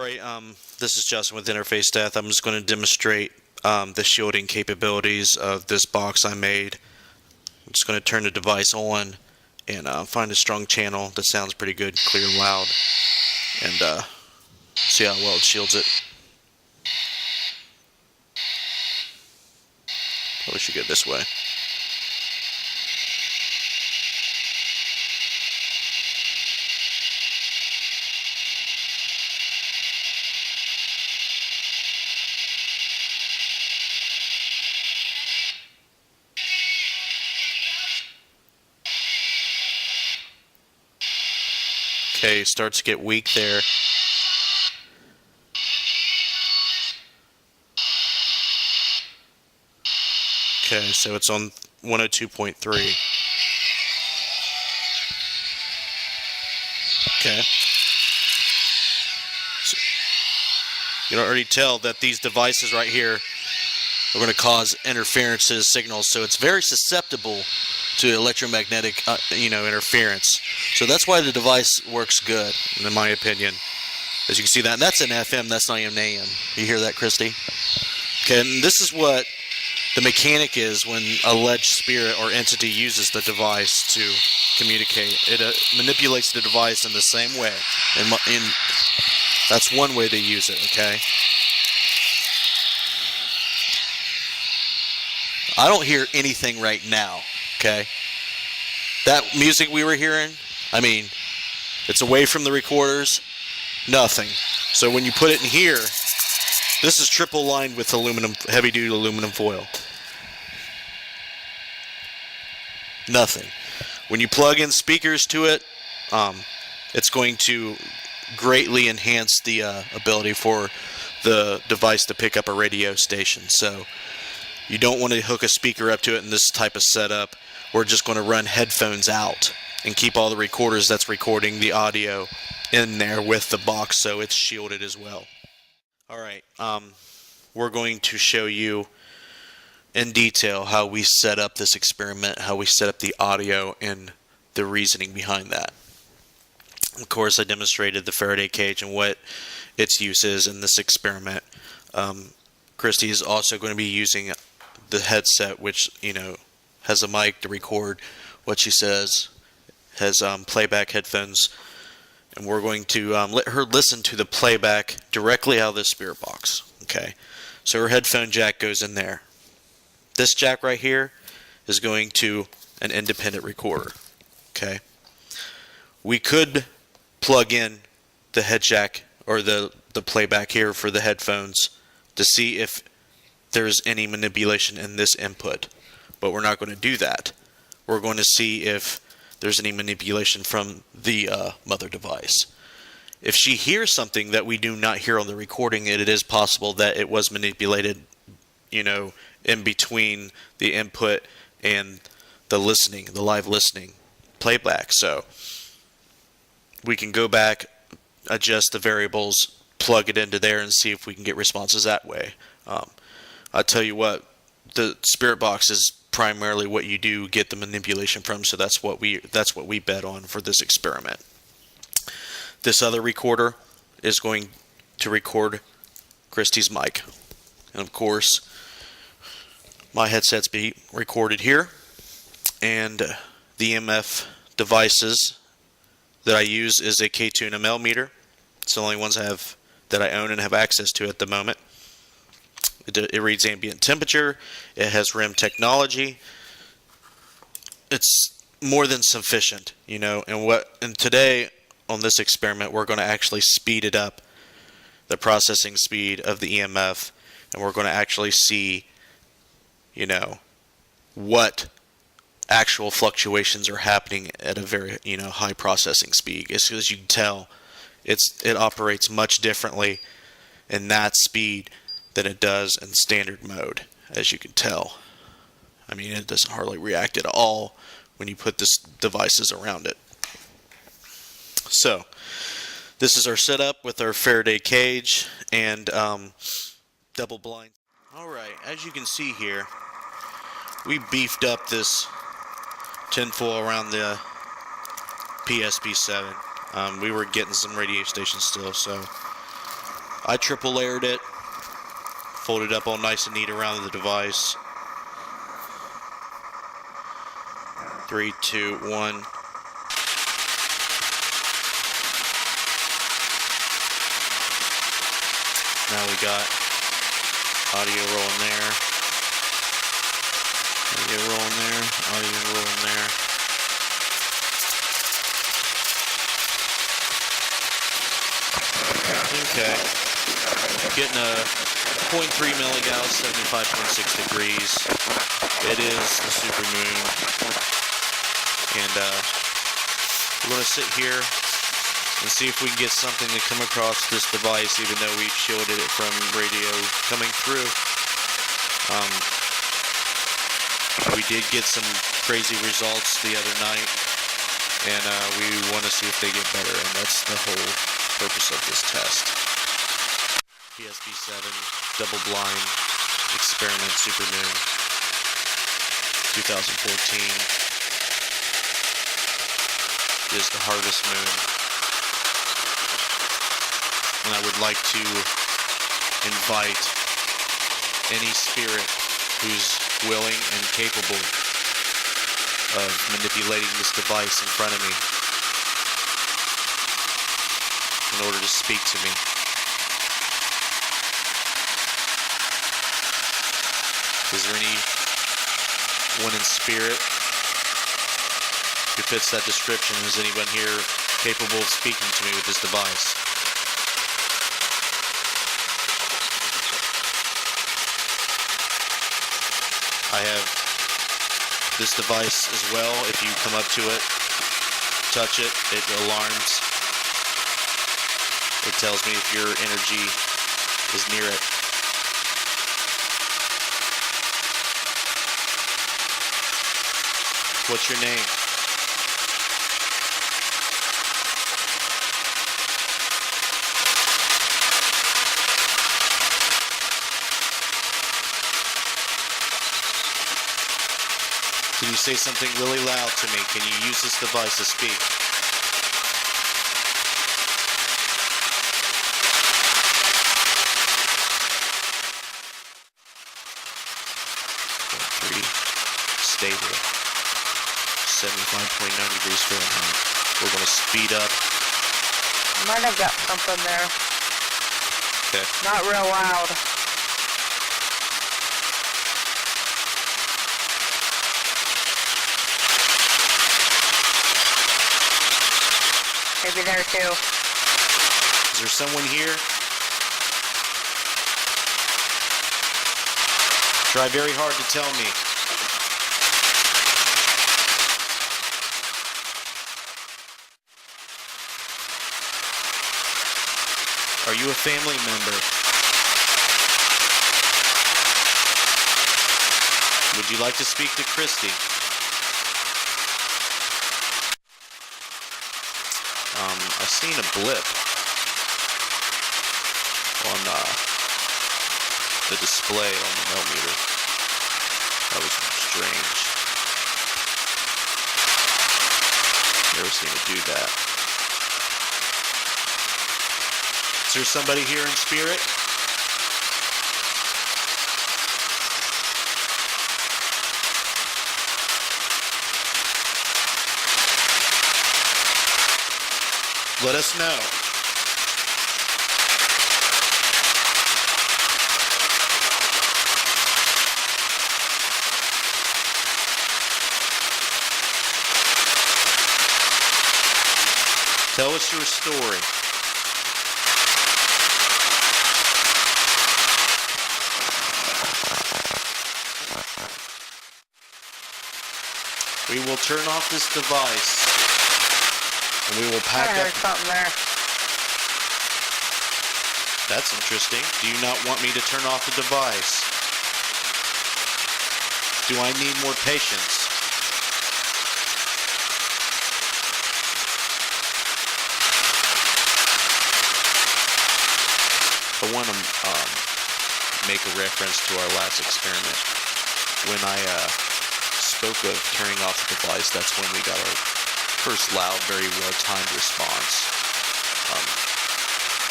Alright, this is Justin with Interface Death. I'm just going to demonstrate the shielding capabilities of this box I made. I'm just going to turn the device on and find a strong channel that sounds pretty good, clear, loud, and see how well it shields it. Probably should go this way. Okay, starts to get weak there. Okay, so it's on 102.3. Okay. So you can already tell that these devices right here are going to cause interferences, signals, so it's very susceptible to electromagnetic, interference. So that's why the device works good, in my opinion. As you can see that, and that's an FM, that's not even AM. You hear that, Christy? Okay, and this is what the mechanic is when a alleged spirit or entity uses the device to communicate. It manipulates the device in the same way. And that's one way they use it, okay? I don't hear anything right now, okay? That music we were hearing, I mean, it's away from the recorders, nothing. So when you put it in here, this is triple lined with aluminum, heavy-duty aluminum foil. Nothing. When you plug in speakers to it, it's going to greatly enhance the ability for the device to pick up a radio station. So you don't want to hook a speaker up to it in this type of setup. We're just going to run headphones out and keep all the recorders that's recording the audio in there with the box so it's shielded as well. Alright, we're going to show you in detail how we set up this experiment, how we set up the audio and the reasoning behind that. Of course, I demonstrated the Faraday cage and what its use is in this experiment. Christy is also going to be using the headset, which, has a mic to record what she says, has playback headphones, and we're going to let her listen to the playback directly out of the spirit box. Okay, so her headphone jack goes in there. This jack right here is going to an independent recorder. Okay, we could plug in the head jack or the playback here for the headphones to see if there's any manipulation in this input, but we're not going to do that. We're going to see if there's any manipulation from the mother device. If she hears something that we do not hear on the recording, it is possible that it was manipulated, in between the input and the listening, the live listening playback. So we can go back, adjust the variables, plug it into there, and see if we can get responses that way. I'll tell you what, the spirit box is primarily what you do get the manipulation from, so that's what we bet on for this experiment. This other recorder is going to record Christy's mic, and of course my headset's being recorded here, and the EMF devices that I use is a K2 and ML meter. It's the only ones that I own and have access to at the moment. It reads ambient temperature. It has REM technology. It's more than sufficient, And today on this experiment, we're going to actually speed it up, the processing speed of the EMF, and we're going to actually see, what actual fluctuations are happening at a very, high processing speed. As you can tell, it operates much differently in that speed than it does in standard mode, as you can tell. I mean, it doesn't hardly react at all when you put this devices around it. So, this is our setup with our Faraday cage and double blind. Alright, as you can see here, we beefed up this tinfoil around the PSP-7. We were getting some radio stations still, so I triple layered it, folded up all nice and neat around the device. 3, 2, 1. Now we got audio rolling there. Audio rolling there. Audio rolling there. Okay. Getting a 0.3 milligauss, 75.6 degrees. It is the supermoon. And we're going to sit here and see if we can get something to come across this device, even though we shielded it from radio coming through. We did get some crazy results the other night, and we want to see if they get better, and that's the whole purpose of this test. PSP7 double blind experiment supermoon 2014 is the harvest moon. And I would like to invite any spirit who's willing and capable of manipulating this device in front of me in order to speak to me. Is there anyone in spirit who fits that description? Is anyone here capable of speaking to me with this device? I have this device as well. If you come up to it, touch it, it alarms. It tells me if your energy is near it. What's your name? Can you say something really loud to me? Can you use this device to speak? Stable. 75.9 degrees Fahrenheit. We're going to speed up. Might have got something there. Okay. Not real loud. Maybe there too. Is there someone here? Try very hard to tell me. Are you a family member? Would you like to speak to Christy? I seen a blip on the display on the millimeter. That was strange. Never seen it do that. Is there somebody here in spirit? Let us know. Tell us your story. We will turn off this device and we will pack up. Something there. That's interesting. Do you not want me to turn off the device? Do I need more patience? I want to make a reference to our last experiment. When I spoke of turning off the device, that's when we got our first loud, very well-timed response.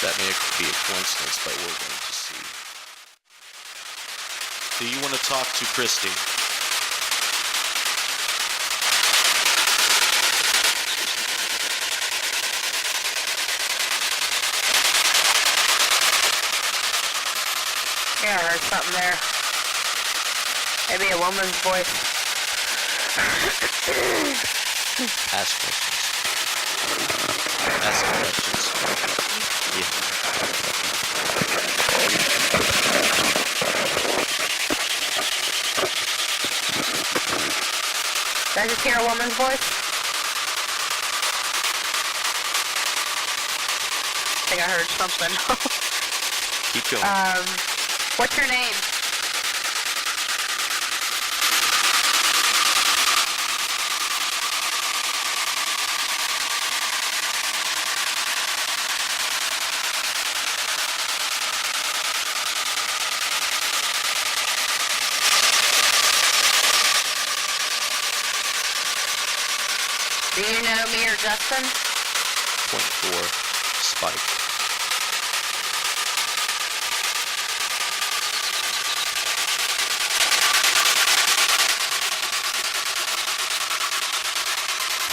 That may be a coincidence, but we're going to see. Do you want to talk to Christy? Yeah, I heard something there. Maybe a woman's voice. Ask questions. Ask questions. Yeah. Did I just hear a woman's voice? I think I heard something. Keep going. What's your name? Do you know me or Justin? 0.4 spike.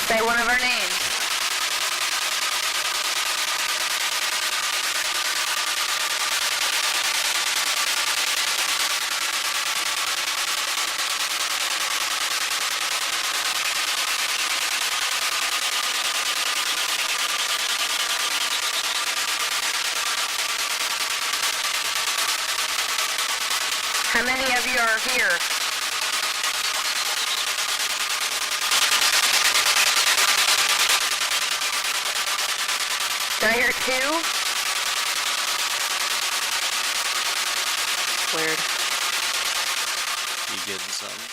Say one of our names. How many of you are here? Did I hear two? Weird. You getting something?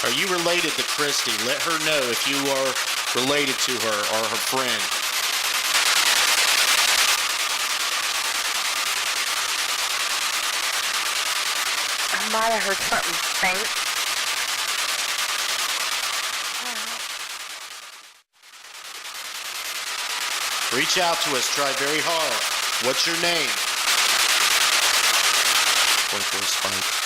Are you related to Christy? Let her know if you are related to her or her friend. I might have heard something faint. Reach out to us. Try very hard. What's your name? 0.4 spike.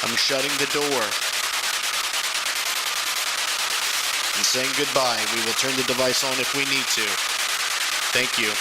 I'm shutting the door and saying goodbye. We will turn the device on if we need to. Thank you.